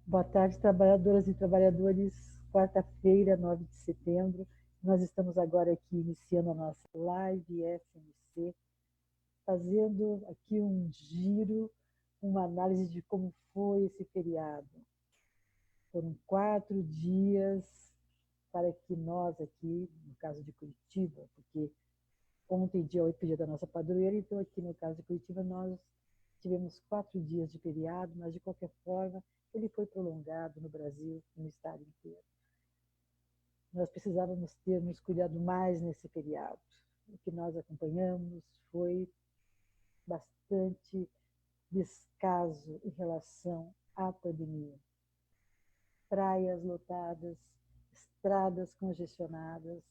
Boa tarde, trabalhadoras e trabalhadores. Quarta-feira, 9 de setembro. Nós estamos agora aqui iniciando a nossa live FMC, fazendo aqui um giro, uma análise de como foi esse feriado. Foram 4 dias para que nós aqui, no caso de Curitiba, porque ontem, dia 8, dia da nossa padroeira, então aqui no caso de Curitiba, nós tivemos 4 dias de feriado, mas de qualquer forma, ele foi prolongado no Brasil e no estado inteiro. Nós precisávamos ter nos cuidado mais nesse feriado. O que nós acompanhamos foi bastante descaso em relação à pandemia. Praias lotadas, estradas congestionadas,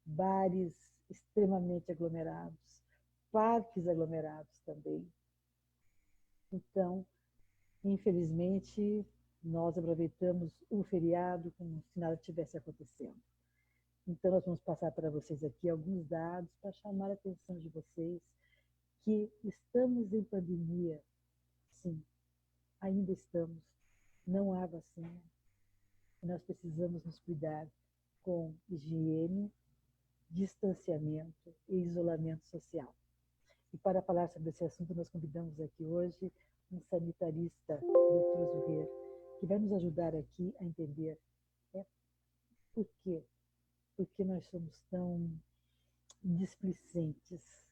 bares extremamente aglomerados, parques aglomerados também. Então, infelizmente, nós aproveitamos o feriado como se nada tivesse acontecendo. Então, nós vamos passar para vocês aqui alguns dados para chamar a atenção de vocês que estamos em pandemia. Sim, ainda estamos. Não há vacina. Nós precisamos nos cuidar com higiene, distanciamento e isolamento social. E para falar sobre esse assunto, nós convidamos aqui hoje um sanitarista, Dr. Zurrer, que vai nos ajudar aqui a entender por quê? Porque nós somos tão displicentes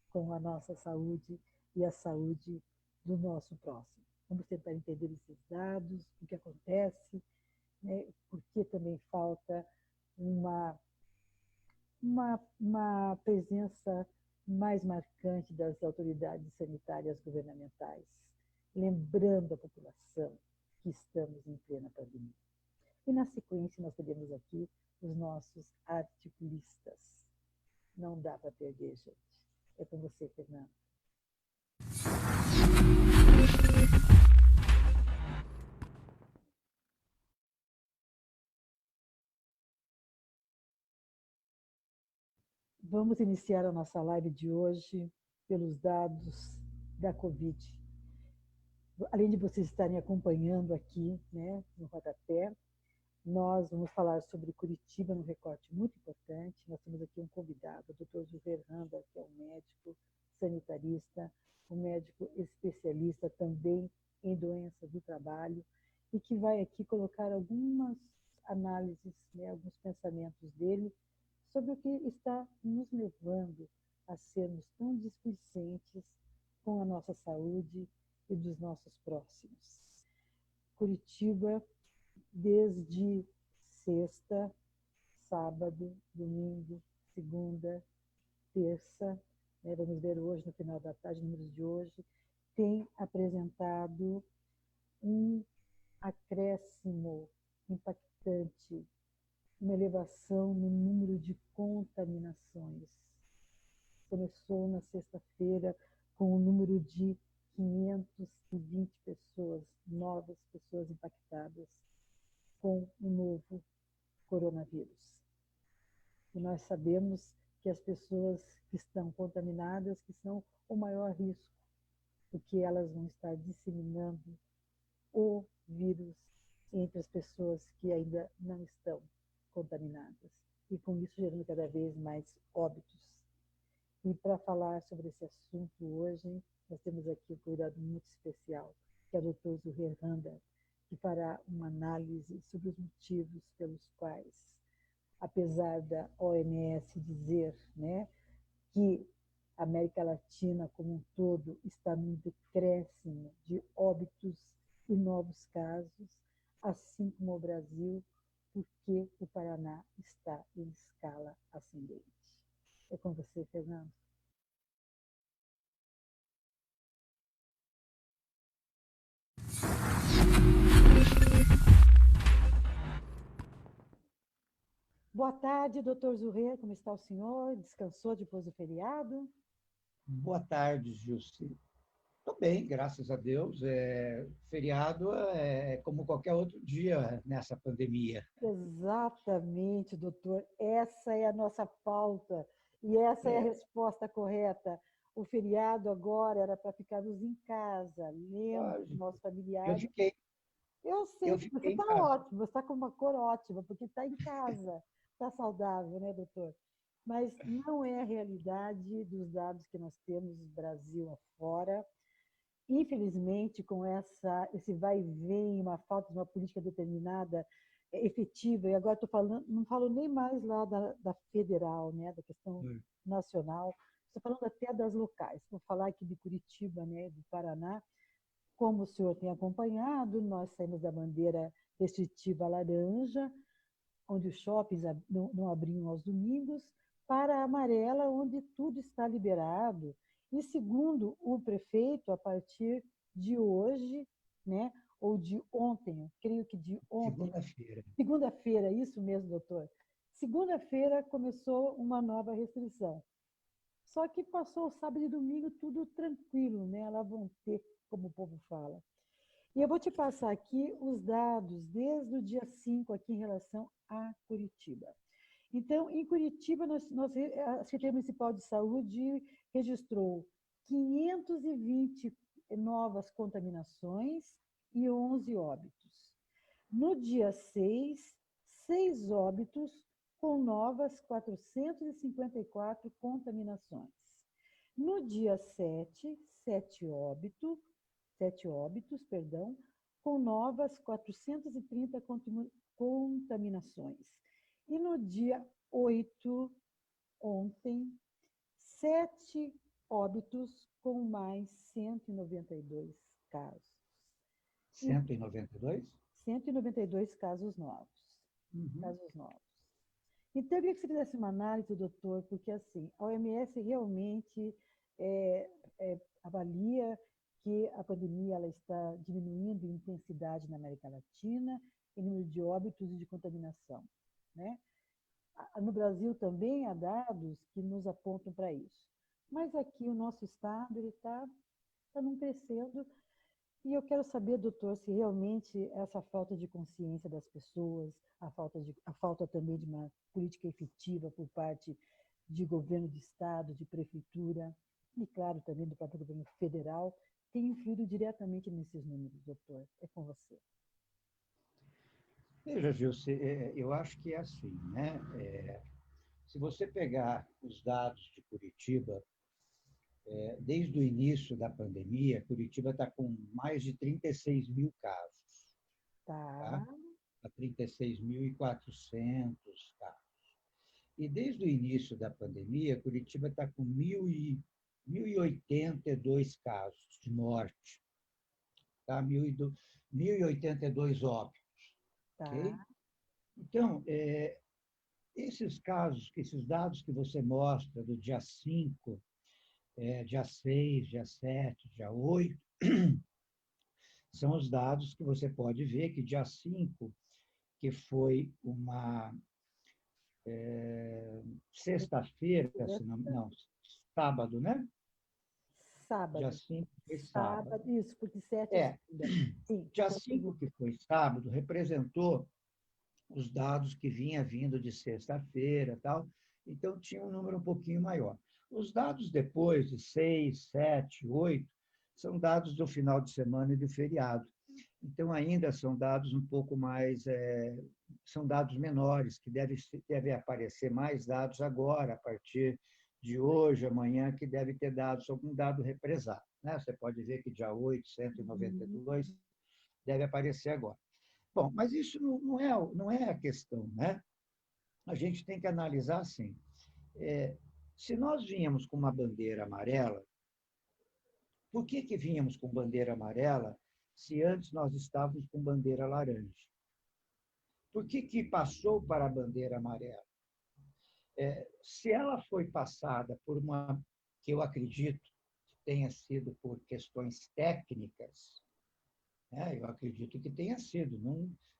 com a nossa saúde e a saúde do nosso próximo. Vamos tentar entender esses dados, o que acontece, né? Por que também falta uma presença mais marcante das autoridades sanitárias governamentais, lembrando a população que estamos em plena pandemia. E, na sequência, nós teremos aqui os nossos articulistas. Não dá para perder, gente. É com você, Fernando. Vamos iniciar a nossa live de hoje pelos dados da Covid. Além de vocês estarem acompanhando aqui, né, no rodapé, nós vamos falar sobre Curitiba, num recorte muito importante. Nós temos aqui um convidado, o Dr. Zurrer Randa, que é um médico sanitarista, um médico especialista também em doenças do trabalho, e que vai aqui colocar algumas análises, né, alguns pensamentos dele sobre o que está nos levando a sermos tão displicentes com a nossa saúde e dos nossos próximos. Curitiba, desde sexta, sábado, domingo, segunda, terça, né, vamos ver hoje, no final da tarde, números de hoje, tem apresentado um acréscimo impactante, uma elevação no número de contaminações. Começou na sexta-feira com o número de 520 pessoas, novas pessoas impactadas com o novo coronavírus. E nós sabemos que as pessoas que estão contaminadas, que são o maior risco, porque elas vão estar disseminando o vírus entre as pessoas que ainda não estão contaminadas. E com isso gerando cada vez mais óbitos. E para falar sobre esse assunto hoje, nós temos aqui um cuidado muito especial, que é o Dr. Zurrer Randa, que fará uma análise sobre os motivos pelos quais, apesar da OMS dizer, né, que a América Latina como um todo está num decréscimo de óbitos e novos casos, assim como o Brasil, porque o Paraná está em escala ascendente. É com você, Fernando. Boa tarde, doutor Zurrer, como está o senhor? Descansou depois do feriado? Boa tarde, Jussi. Estou bem, graças a Deus. Feriado é como qualquer outro dia nessa pandemia. Exatamente, doutor. Essa é a nossa pauta e essa é a É, resposta correta. O feriado agora era para ficarmos em casa, lendo com lógico. nossos Eu familiares. fiquei, Eu sei Eu que você fiquei em está casa. ótimo, você está com uma cor ótima, porque está em casa, está saudável, né, doutor? Mas não é a realidade dos dados que nós temos no Brasil afora. Infelizmente, com esse vai e vem, uma falta de uma política determinada, efetiva, e agora estou falando, não falo nem mais lá da federal, né, da questão nacional, estou falando até das locais. Vou falar aqui de Curitiba, né, do Paraná. Como o senhor tem acompanhado, nós saímos da bandeira restritiva laranja, onde os shoppings não abriam aos domingos, para a amarela, onde tudo está liberado. E segundo o prefeito, a partir de hoje, né, ou de ontem, eu creio que de ontem, Segunda-feira. segunda-feira, isso mesmo, doutor. Segunda-feira começou uma nova restrição. Só que passou o sábado e domingo tudo tranquilo, né? Elas vão ter, como o povo fala. E eu vou te passar aqui os dados desde o dia 5 aqui em relação a Curitiba. Então, em Curitiba, a Secretaria Municipal de Saúde registrou 520 novas contaminações e 11 óbitos. No dia 6, 6 óbitos com novas 454 contaminações. No dia 7, 7 óbitos, perdão, com novas 430 contaminações. E no dia 8, ontem, 7 óbitos com mais 192 casos. 192? 192 casos novos. Casos novos. Então, eu queria que você fizesse uma análise, doutor, porque assim, a OMS realmente avalia que a pandemia ela está diminuindo em intensidade na América Latina, em número de óbitos e de contaminação, né? No Brasil também há dados que nos apontam para isso. Mas aqui o nosso estado ele está não crescendo. E eu quero saber, doutor, se realmente essa falta de consciência das pessoas, a falta também de uma política efetiva por parte de governo de estado, de prefeitura, e claro também do próprio governo federal, tem influído diretamente nesses números, doutor. É com você. Veja, Gilce, eu acho que é assim, né? Se você pegar os dados de Curitiba, desde o início da pandemia, Curitiba está com mais de 36 mil casos, Tá. tá? A 36.400 casos. E desde o início da pandemia, Curitiba está com 1.082 casos de morte, tá? 1.082 óbitos, ok? Tá. Então, esses casos, esses dados que você mostra do dia 5, dia 6, dia 7, dia 8, são os dados que você pode ver que dia 5, que foi uma sexta-feira, não, sábado, né? Dia Sábado. 5 foi sábado. Sábado, isso, porque 7 é É, segunda. Sim, dia foi 5 que foi sábado, representou os dados que vinha vindo de sexta-feira, tal. Então tinha um número um pouquinho maior. Os dados depois de 6, 7, 8 são dados do final de semana e do feriado. Então ainda são dados um pouco mais, são dados menores, que deve aparecer mais dados agora, a partir de hoje, amanhã, que deve ter dados, algum dado represado, né? Você pode ver que dia 8, 192, deve aparecer agora. Bom, mas isso não é a questão, né? A gente tem que analisar assim. Se nós vínhamos com uma bandeira amarela, por que vínhamos com bandeira amarela se antes nós estávamos com bandeira laranja? Por que passou para a bandeira amarela? Se ela foi passada por uma, que eu acredito que tenha sido por questões técnicas, né? Eu acredito que tenha sido,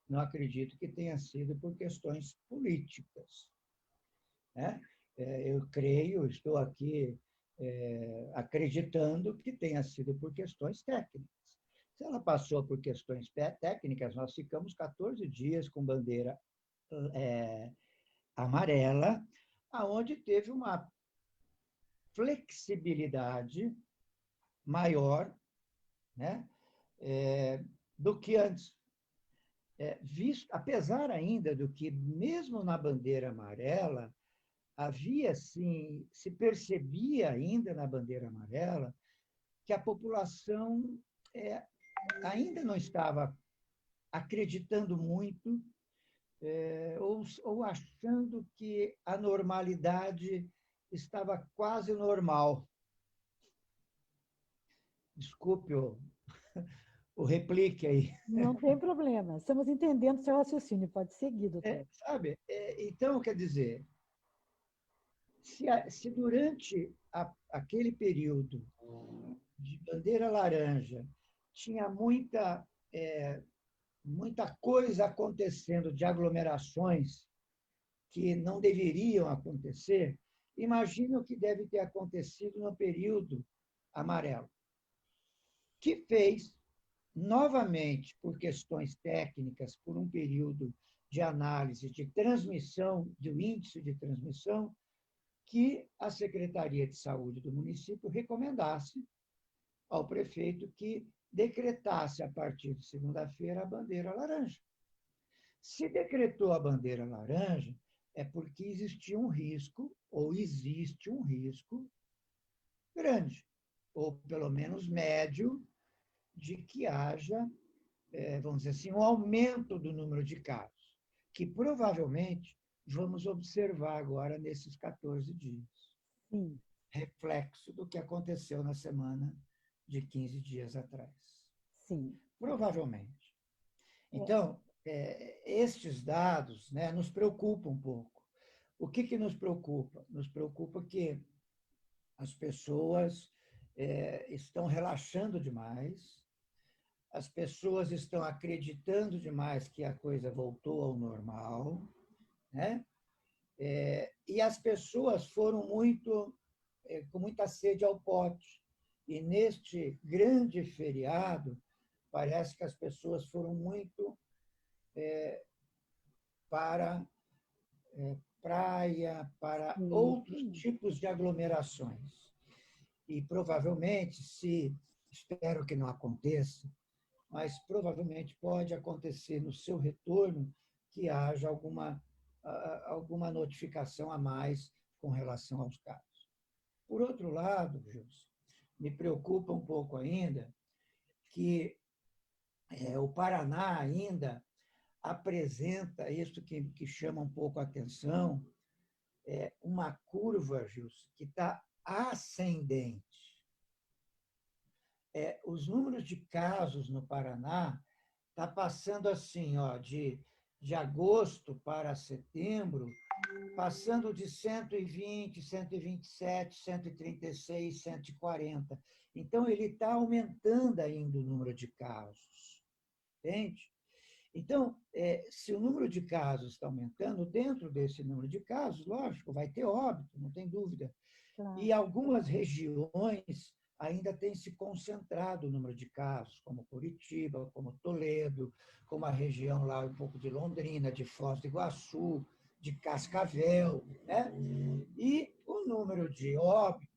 não acredito que tenha sido por questões políticas, né? Eu creio, estou aqui acreditando que tenha sido por questões técnicas. Se ela passou por questões técnicas, nós ficamos 14 dias com bandeira amarela, aonde teve uma flexibilidade maior, né, do que antes. apesar ainda do que, mesmo na bandeira amarela, havia, sim, se percebia ainda na bandeira amarela que a população ainda não estava acreditando muito, ou achando que a normalidade estava quase normal. Desculpe o replique aí. Não tem problema. Estamos entendendo seu raciocínio. Pode seguir, doutor. Sabe? Então, quer dizer, se durante aquele período de bandeira laranja tinha muita coisa acontecendo de aglomerações que não deveriam acontecer, imagina o que deve ter acontecido no período amarelo, que fez, novamente, por questões técnicas, por um período de análise de transmissão, do índice de transmissão, que a Secretaria de Saúde do município recomendasse ao prefeito que decretasse, a partir de segunda-feira, a bandeira laranja. Se decretou a bandeira laranja, é porque existia um risco, ou existe um risco grande, ou pelo menos médio, de que haja, vamos dizer assim, um aumento do número de casos, que provavelmente vamos observar agora nesses 14 dias. Sim. Reflexo do que aconteceu na semana de 15 dias atrás. Sim. Provavelmente. Então, estes dados, né, nos preocupam um pouco. O que nos preocupa? Nos preocupa que as pessoas estão relaxando demais, as pessoas estão acreditando demais que a coisa voltou ao normal, né? E as pessoas foram com muita sede ao pote. E neste grande feriado, parece que as pessoas foram muito para praia, para outros tipos de aglomerações. E provavelmente, espero que não aconteça, mas provavelmente pode acontecer no seu retorno que haja alguma notificação a mais com relação aos casos. Por outro lado, Gilson, me preocupa um pouco ainda que o Paraná ainda apresenta isso que chama um pouco a atenção, uma curva, Gilson, que está ascendente. Os números de casos no Paraná está passando assim, de agosto para setembro, passando de 120, 127, 136, 140. Então, ele está aumentando ainda o número de casos. Entende? Então, se o número de casos está aumentando, dentro desse número de casos, lógico, vai ter óbito, não tem dúvida. Claro. E algumas regiões ainda têm se concentrado o número de casos, como Curitiba, como Toledo, como a região lá um pouco de Londrina, de Foz do Iguaçu, de Cascavel, né? E o número de óbitos,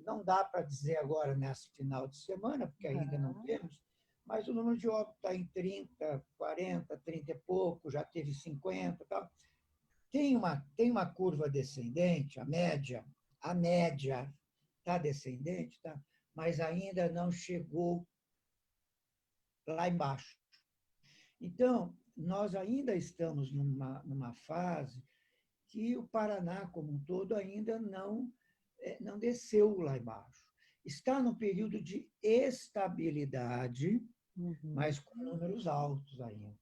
não dá para dizer agora nesse final de semana, porque ainda não temos, mas o número de óbitos está em 30, 40, 30 e pouco, já teve 50 e tal. Tem uma curva descendente, a média está descendente, tá? Mas ainda não chegou lá embaixo. Então, nós ainda estamos numa fase que o Paraná, como um todo, ainda não desceu lá embaixo. Está no período de estabilidade, mas com números altos ainda.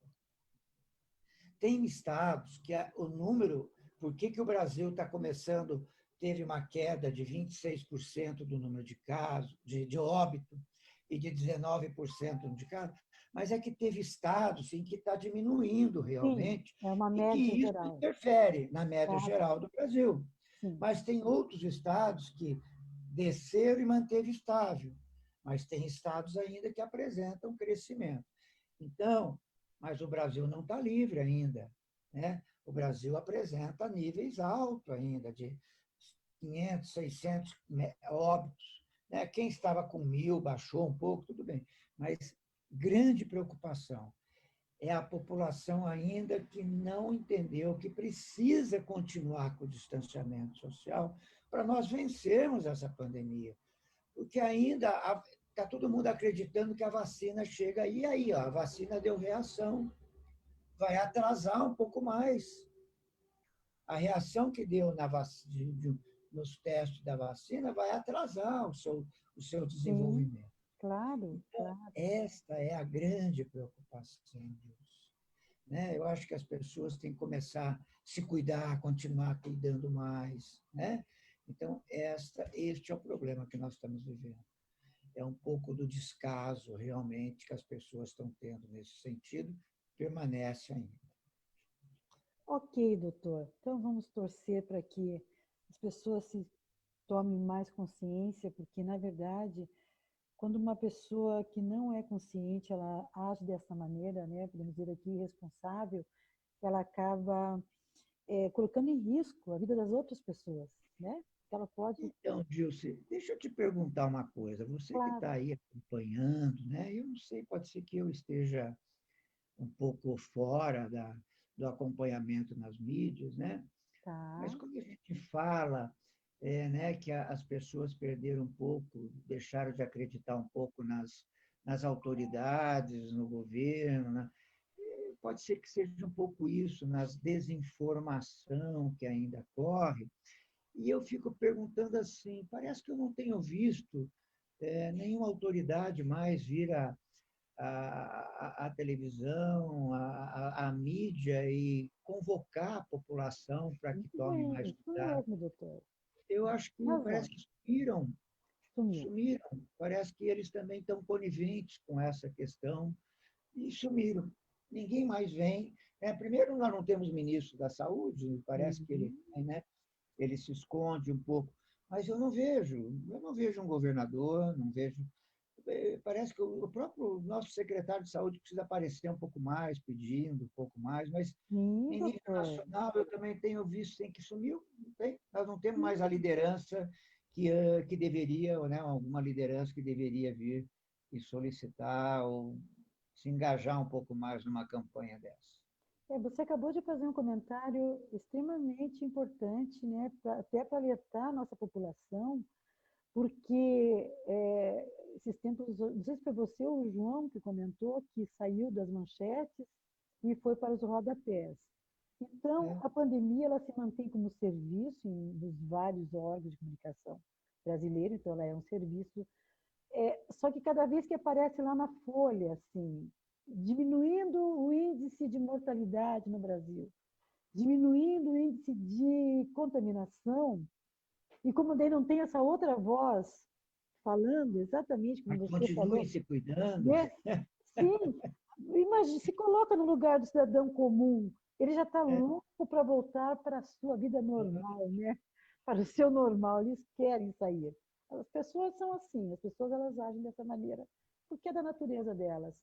Tem estados que o número... Por que o Brasil está começando, teve uma queda de 26% do número de casos, de óbito, e de 19% de casos? Mas é que teve estados em que está diminuindo realmente, é uma e que média isso geral. interfere na média geral do Brasil. Sim. Mas tem outros estados que desceram e manteve estável, mas tem estados ainda que apresentam crescimento. Então, mas o Brasil não está livre ainda, né? O Brasil apresenta níveis altos ainda, de 500, 600 óbitos. Né? Quem estava com 1.000 baixou um pouco, tudo bem, mas grande preocupação é a população ainda que não entendeu que precisa continuar com o distanciamento social para nós vencermos essa pandemia. Porque ainda está todo mundo acreditando que a vacina chega e aí, ó, a vacina deu reação, vai atrasar um pouco mais. A reação que deu nos testes da vacina vai atrasar o seu Sim, desenvolvimento. claro, Então, claro. esta é a grande preocupação, Deus. Né? Eu acho que as pessoas têm que começar a se cuidar, continuar cuidando mais. Né? Então, este é o problema que nós estamos vivendo. É um pouco do descaso, realmente, que as pessoas estão tendo nesse sentido, permanece ainda. Ok, doutor. Então vamos torcer para que as pessoas se tomem mais consciência, porque, na verdade, quando uma pessoa que não é consciente, ela age dessa maneira, né, podemos dizer aqui, irresponsável, ela acaba colocando em risco a vida das outras pessoas, né? Ela pode, Então, Dilce, deixa eu te perguntar uma coisa. Você que claro, está aí acompanhando, né? Eu não sei, pode ser que eu esteja um pouco fora do acompanhamento nas mídias, né? Mas tá, quando a gente fala né, que as pessoas perderam um pouco, deixaram de acreditar um pouco nas autoridades, no governo, né? Pode ser que seja um pouco isso, nas desinformação que ainda corre. E eu fico perguntando assim, parece que eu não tenho visto nenhuma autoridade mais vir à televisão, à mídia e convocar a população para que muito tome bem, mais isso cuidado. mesmo, doutor. Eu acho que Razão, parece que sumiram, sumiu. sumiram. Parece que eles também estão coniventes com essa questão e sumiram. Ninguém mais vem. Primeiro, nós não temos ministro da Saúde, parece que ele, Uhum. né, ele se esconde um pouco, mas eu não vejo um governador, não vejo. Parece que o próprio nosso secretário de saúde precisa aparecer um pouco mais, pedindo um pouco mais, mas Sim, em nível doutor. nacional eu também tenho visto sem que sumiu, não tem? Nós não temos mais a Sim. liderança que deveria, ou, né, alguma liderança que deveria vir e solicitar ou se engajar um pouco mais numa campanha dessa. Você acabou de fazer um comentário extremamente importante, né, até para alertar a nossa população, porque esses tempos, não sei se foi você ou o João que comentou que saiu das manchetes e foi para os rodapés. Então, É, a pandemia ela se mantém como serviço nos vários órgãos de comunicação brasileiros, então ela é um serviço só que cada vez que aparece lá na Folha, assim, diminuindo o índice de mortalidade no Brasil, diminuindo o índice de contaminação, e como daí não tem essa outra voz falando exatamente como mas você continuem falou, se cuidando. né? Sim, imagine, se coloca no lugar do cidadão comum, ele já está É, louco para voltar para a sua vida normal, né? Para o seu normal, eles querem sair. As pessoas são assim, as pessoas elas agem dessa maneira, porque é da natureza delas.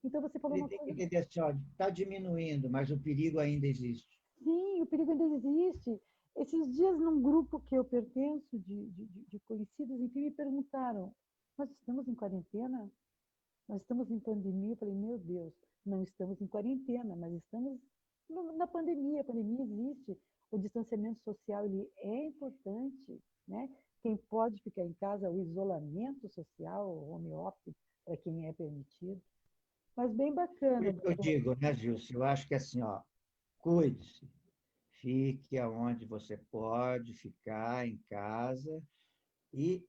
Então você falou ele uma tem que coisa, entender assim, está diminuindo, mas o perigo ainda existe. sim, o perigo ainda existe. Esses dias, num grupo que eu pertenço, de conhecidos, enfim, me perguntaram, nós estamos em quarentena? Nós estamos em pandemia. Eu falei, meu Deus, não estamos em quarentena, mas estamos na pandemia. A pandemia existe. O distanciamento social ele é importante, né? Quem pode ficar em casa, o isolamento social, o home office, para quem é permitido. Mas bem Por bacana, isso que eu doutor. digo, né, Gilson, eu acho que assim, ó, cuide-se, fique aonde você pode ficar em casa e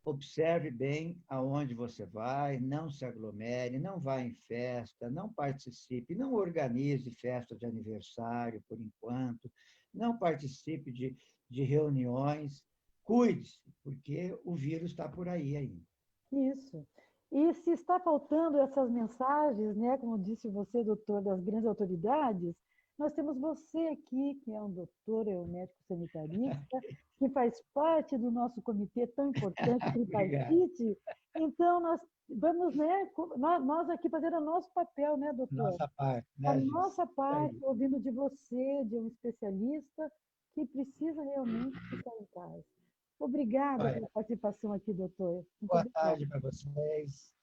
observe bem aonde você vai, não se aglomere, não vá em festa, não participe, não organize festa de aniversário por enquanto, não participe de reuniões, cuide-se, porque o vírus está por aí ainda. Isso. E se está faltando essas mensagens, né, como disse você, doutor, das grandes autoridades, nós temos você aqui, que é um doutor, é um médico sanitarista, que faz parte do nosso comitê tão importante, Obrigado. tripartite. Então, nós vamos, né, nós aqui fazer o nosso papel, né, doutor? Nossa parte, A né, Gilson? nossa Isso parte, aí. ouvindo de você, de um especialista, que precisa realmente ficar em casa. Obrigada Olha, pela participação aqui, doutor. Muito boa obrigada. tarde para vocês,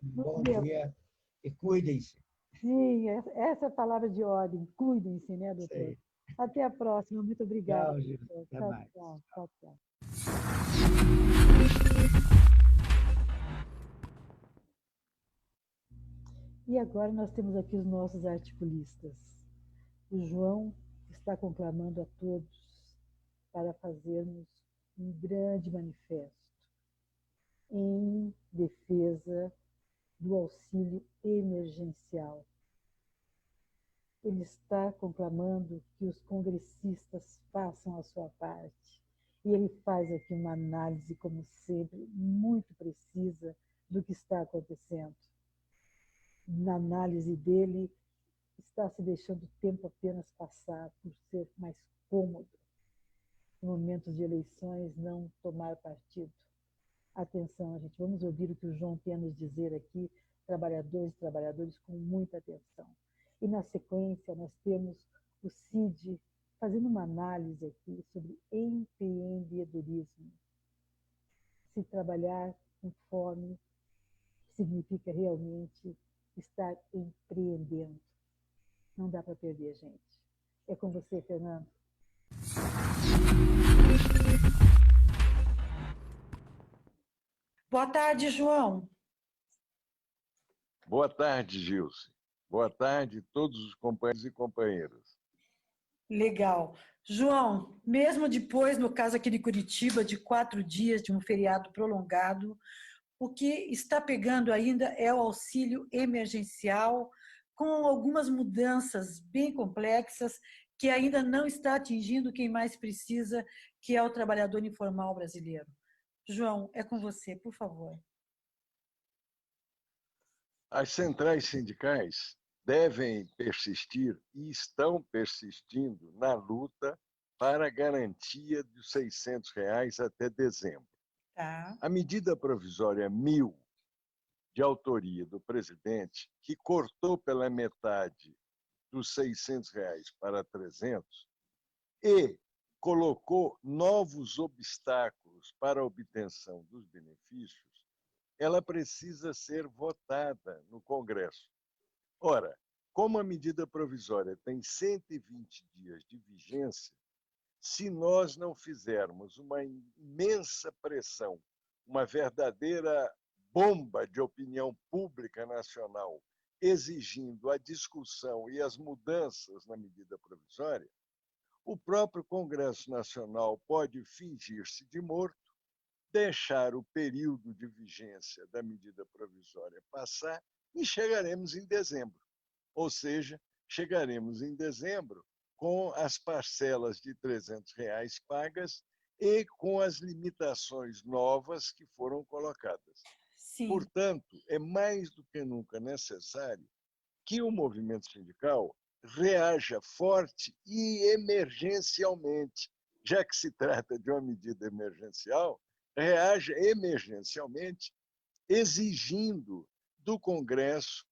um Nos bom vemos. dia e cuidem-se. Sim, essa é a palavra de ordem. Cuidem-se, né, doutor? Sei. Até a próxima. Muito obrigada, Tchau, Gil. doutor. Até Tchau, mais. tchau. Tchau, tchau. E agora nós temos aqui os nossos articulistas. O João está conclamando a todos para fazermos um grande manifesto em defesa do auxílio emergencial. Ele está conclamando que os congressistas façam a sua parte. E ele faz aqui uma análise, como sempre, muito precisa do que está acontecendo. Na análise dele, está se deixando o tempo apenas passar por ser mais cômodo. Em momentos de eleições, não tomar partido. Atenção, gente, vamos ouvir o que o João tem a nos dizer aqui, trabalhadores e trabalhadores, com muita atenção. E na sequência, nós temos o Cid fazendo uma análise aqui sobre empreendedorismo. Se trabalhar com fome significa realmente estar empreendendo. Não dá para perder, gente. É com você, Fernando. Boa tarde, João. Boa tarde, Gilce. Boa tarde a todos os companheiros e companheiras. Legal. João, mesmo depois, no caso aqui de Curitiba, de 4 dias de um feriado prolongado, o que está pegando ainda é o auxílio emergencial, com algumas mudanças bem complexas, que ainda não está atingindo quem mais precisa, que é o trabalhador informal brasileiro. João, é com você, por favor. As centrais sindicais devem persistir e estão persistindo na luta para a garantia dos R$ 600 até dezembro. Tá. A medida provisória 1000, de autoria do presidente, que cortou pela metade dos R$ 600 para 300 e colocou novos obstáculos para a obtenção dos benefícios, ela precisa ser votada no Congresso. Ora, como a medida provisória tem 120 dias de vigência, se nós não fizermos uma imensa pressão, uma verdadeira bomba de opinião pública nacional, exigindo a discussão e as mudanças na medida provisória, o próprio Congresso Nacional pode fingir-se de morto, deixar o período de vigência da medida provisória passar e chegaremos em dezembro. Ou seja, chegaremos em dezembro com as parcelas de R$ 300 pagas e com as limitações novas que foram colocadas. Sim. Portanto, é mais do que nunca necessário que o movimento sindical reaja forte e emergencialmente, já que se trata de uma medida emergencial, reaja emergencialmente, exigindo do Congresso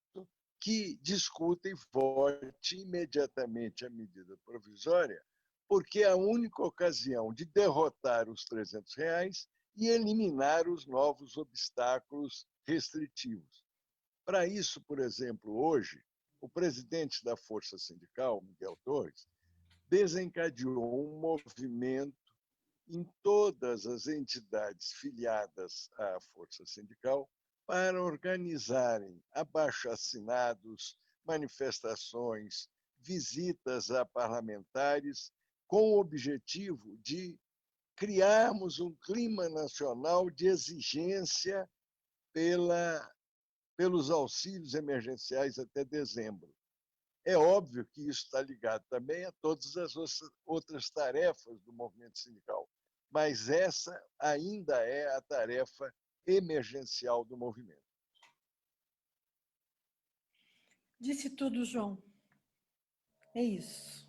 que discuta e vote imediatamente a medida provisória, porque é a única ocasião de derrotar os R$ 300 e eliminar os novos obstáculos restritivos. Para isso, por exemplo, hoje, o presidente da Força Sindical, Miguel Torres, desencadeou um movimento em todas as entidades filiadas à Força Sindical para organizarem abaixo-assinados, manifestações, visitas a parlamentares, com o objetivo de criarmos um clima nacional de exigência pelos auxílios emergenciais até dezembro. É óbvio que isso está ligado também a todas as outras tarefas do movimento sindical, mas essa ainda é a tarefa emergencial do movimento. Disse tudo, João. É isso.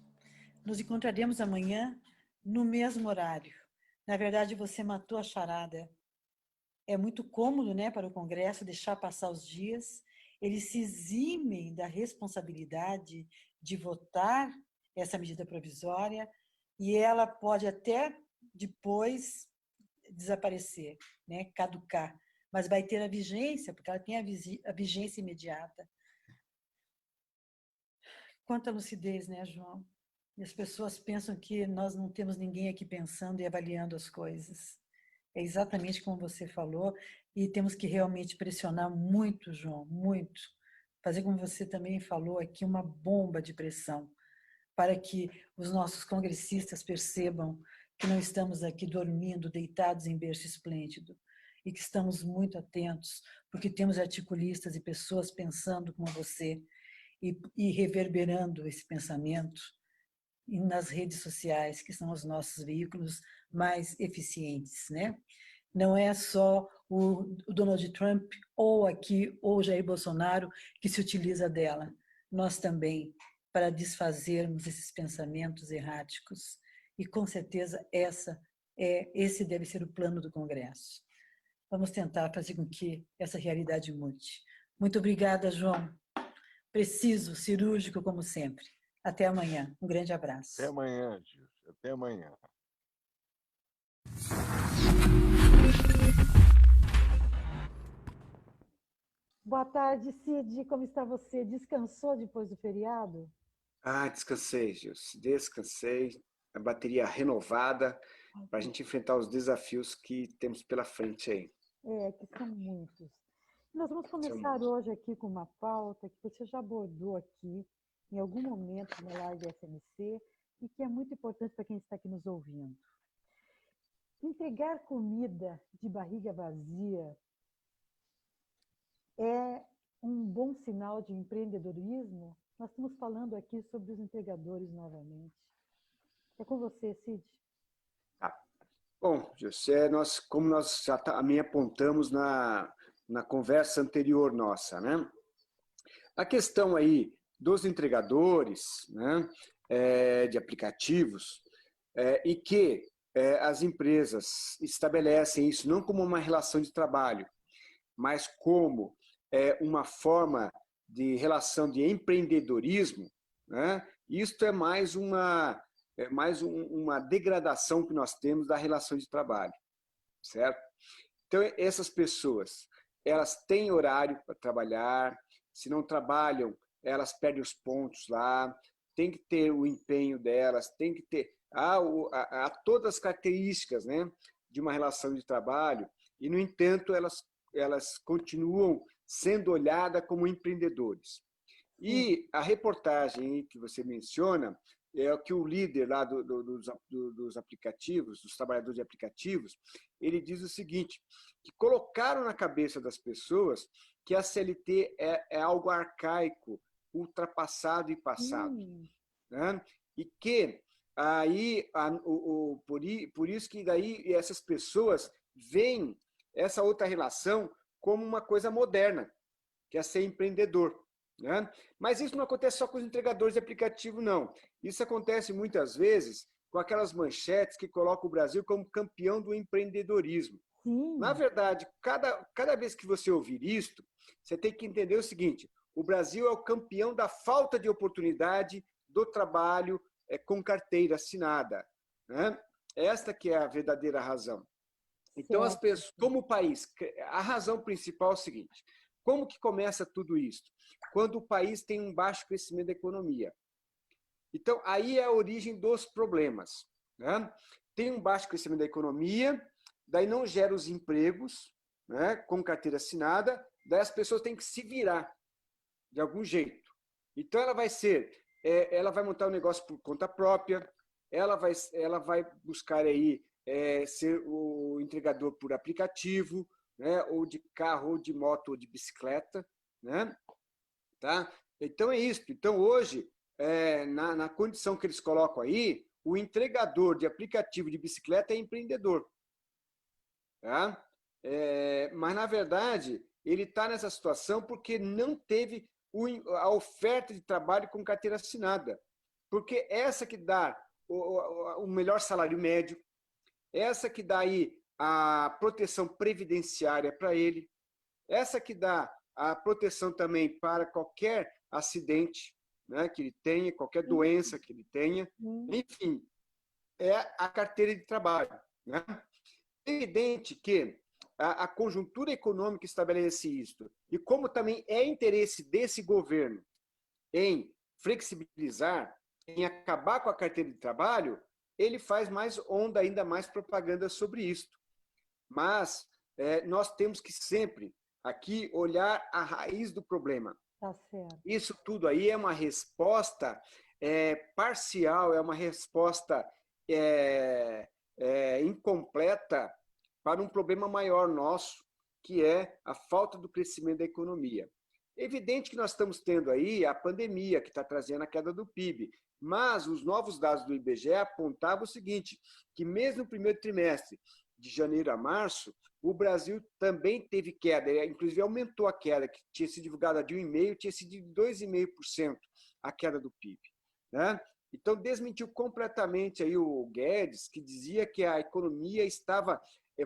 Nos encontraremos amanhã no mesmo horário. Na verdade, você matou a charada. É muito cômodo, né, para o Congresso deixar passar os dias. Eles se eximem da responsabilidade de votar essa medida provisória e ela pode até depois desaparecer, né, caducar. Mas vai ter a vigência, porque ela tem a vigência imediata. Quanta lucidez, né, João? E as pessoas pensam que nós não temos ninguém aqui pensando e avaliando as coisas. É exatamente como você falou, e temos que realmente pressionar muito, João, muito. Fazer como você também falou aqui, uma bomba de pressão, para que os nossos congressistas percebam que não estamos aqui dormindo, deitados em berço esplêndido, e que estamos muito atentos, porque temos articulistas e pessoas pensando como você, e reverberando esse pensamento nas redes sociais, que são os nossos veículos mais eficientes, né? Não é só o Donald Trump ou aqui ou Jair Bolsonaro que se utiliza dela. Nós também, para desfazermos esses pensamentos erráticos. E com certeza esse deve ser o plano do Congresso. Vamos tentar fazer com que essa realidade mude. Muito obrigada, João. Preciso, cirúrgico como sempre. Até amanhã. Um grande abraço. Até amanhã, Gil. Até amanhã. Boa tarde, Cid. Como está você? Descansou depois do feriado? Descansei, Gilson. Descansei. A bateria renovada para a gente enfrentar os desafios que temos pela frente aí. Que são muitos. Nós vamos começar hoje aqui com uma pauta que você já abordou aqui em algum momento na live SMC e que é muito importante para quem está aqui nos ouvindo. Entregar comida de barriga vazia é um bom sinal de empreendedorismo? Nós estamos falando aqui sobre os entregadores novamente. É com você, Cid. Bom, José, como nós já também apontamos na conversa anterior nossa, né? A questão aí dos entregadores, né, de aplicativos, e que as empresas estabelecem isso não como uma relação de trabalho, mas como uma forma de relação de empreendedorismo, né? Isto é mais uma degradação que nós temos da relação de trabalho, certo? Então, essas pessoas, elas têm horário para trabalhar, se não trabalham, elas perdem os pontos lá, tem que ter o empenho delas, tem que ter todas as características, né, de uma relação de trabalho, e, no entanto, elas continuam sendo olhadas como empreendedores. E a reportagem que você menciona é que o líder lá dos aplicativos, dos trabalhadores de aplicativos, ele diz o seguinte, que colocaram na cabeça das pessoas que a CLT é algo arcaico, ultrapassado e passado. Né? E que aí, por isso que daí essas pessoas veem essa outra relação como uma coisa moderna, que é ser empreendedor. Né? Mas isso não acontece só com os entregadores de aplicativo, não. Isso acontece muitas vezes com aquelas manchetes que colocam o Brasil como campeão do empreendedorismo. Sim. Na verdade, cada vez que você ouvir isto, você tem que entender o seguinte, o Brasil é o campeão da falta de oportunidade do trabalho com carteira assinada. Né? Esta que é a verdadeira razão. Então, as pessoas, como país, a razão principal é o seguinte, como que começa tudo isso? Quando o país tem um baixo crescimento da economia. Então, aí é a origem dos problemas. Né? Tem um baixo crescimento da economia, daí não gera os empregos, né, com carteira assinada, daí as pessoas têm que se virar de algum jeito. Então, ela vai montar um negócio por conta própria, ela vai buscar aí ser o entregador por aplicativo, né, ou de carro, ou de moto, ou de bicicleta, né? Tá? Então, é isso. Então, hoje, na condição que eles colocam aí, o entregador de aplicativo de bicicleta é empreendedor. Tá? Mas, na verdade, ele está nessa situação porque não teve a oferta de trabalho com carteira assinada. Porque essa que dá o melhor salário médio, essa que dá aí a proteção previdenciária para ele, essa que dá a proteção também para qualquer acidente, né, que ele tenha, qualquer doença que ele tenha, enfim, é a carteira de trabalho. Né? É evidente que a conjuntura econômica estabelece isso, e como também é interesse desse governo em flexibilizar, em acabar com a carteira de trabalho, ele faz mais onda, ainda mais propaganda sobre isso. Mas nós temos que sempre aqui olhar a raiz do problema. Tá certo. Isso tudo aí é uma resposta parcial, é uma resposta incompleta para um problema maior nosso, que é a falta do crescimento da economia. É evidente que nós estamos tendo aí a pandemia, que está trazendo a queda do PIB, mas os novos dados do IBGE apontavam o seguinte, que mesmo no primeiro trimestre, de janeiro a março, o Brasil também teve queda, inclusive aumentou a queda, que tinha sido divulgada de 1,5%, tinha sido de 2,5% a queda do PIB. Né? Então, desmentiu completamente aí o Guedes, que dizia que a economia estava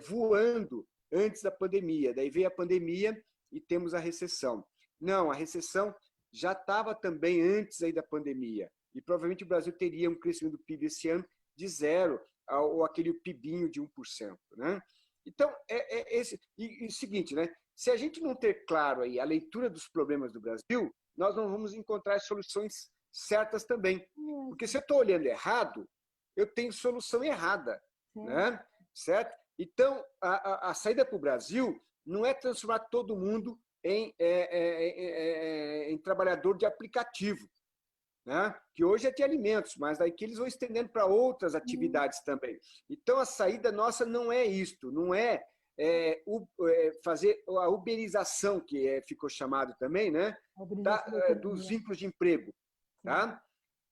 voando antes da pandemia. Daí veio a pandemia e temos a recessão. Não, a recessão já estava também antes aí da pandemia. E provavelmente o Brasil teria um crescimento do PIB esse ano de 0%, ou aquele PIBinho de 1%. Né? Então, o seguinte, né? Se a gente não ter claro aí a leitura dos problemas do Brasil, nós não vamos encontrar soluções certas também. Porque se eu estou olhando errado, eu tenho solução errada. Né? Certo? Então, a saída para o Brasil não é transformar todo mundo em trabalhador de aplicativo, né? Que hoje é de alimentos, mas daí que eles vão estendendo para outras atividades também. Então, a saída nossa não é isto, não é fazer a uberização, que ficou chamado também, né? Dos vínculos de emprego. Tá?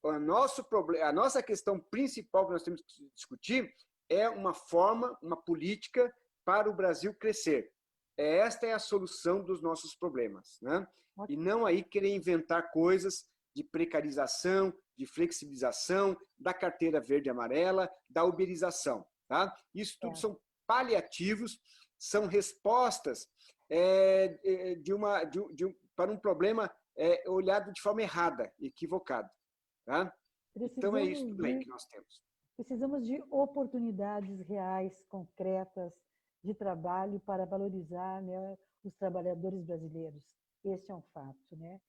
A nossa questão principal que nós temos que discutir é uma forma, uma política para o Brasil crescer. Esta é a solução dos nossos problemas. Né? E não aí querer inventar coisas de precarização, de flexibilização, da carteira verde e amarela, da uberização. Tá? Isso tudo são paliativos, são respostas para um problema olhado de forma errada, equivocada. Tá? Então, é isso tudo aí que nós temos. Precisamos de oportunidades reais, concretas, de trabalho para valorizar, né, os trabalhadores brasileiros. Este é um fato. Né?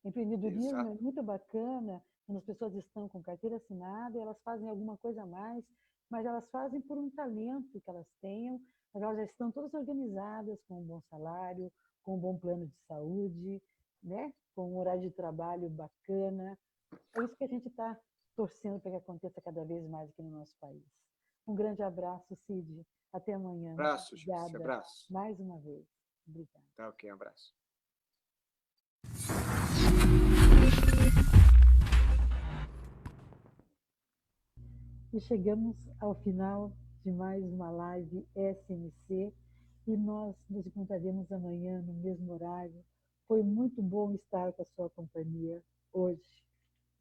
Empreendedorismo é muito bacana, quando as pessoas estão com carteira assinada, elas fazem alguma coisa a mais, mas elas fazem por um talento que elas tenham, mas elas já estão todas organizadas, com um bom salário, com um bom plano de saúde, né? Com um horário de trabalho bacana. É isso que a gente está torcendo para que aconteça cada vez mais aqui no nosso país. Um grande abraço, Cid. Até amanhã. Abraço, obrigada. Abraço. Mais uma vez. Obrigada. Tá ok, um abraço. E chegamos ao final de mais uma live SMC e nós nos encontraremos amanhã no mesmo horário. Foi muito bom estar com a sua companhia hoje.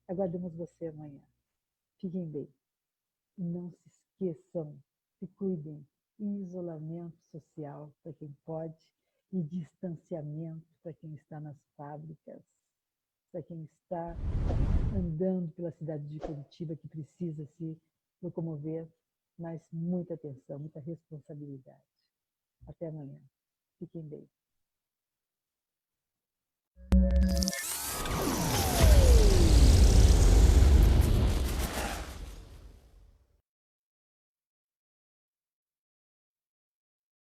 Aguardamos você amanhã. Fiquem bem. E não se esqueçam, se cuidem. Isolamento social para quem pode e distanciamento para quem está nas fábricas, para quem está andando pela cidade de Curitiba, que precisa se locomover, mas muita atenção, muita responsabilidade. Até amanhã. Fiquem bem.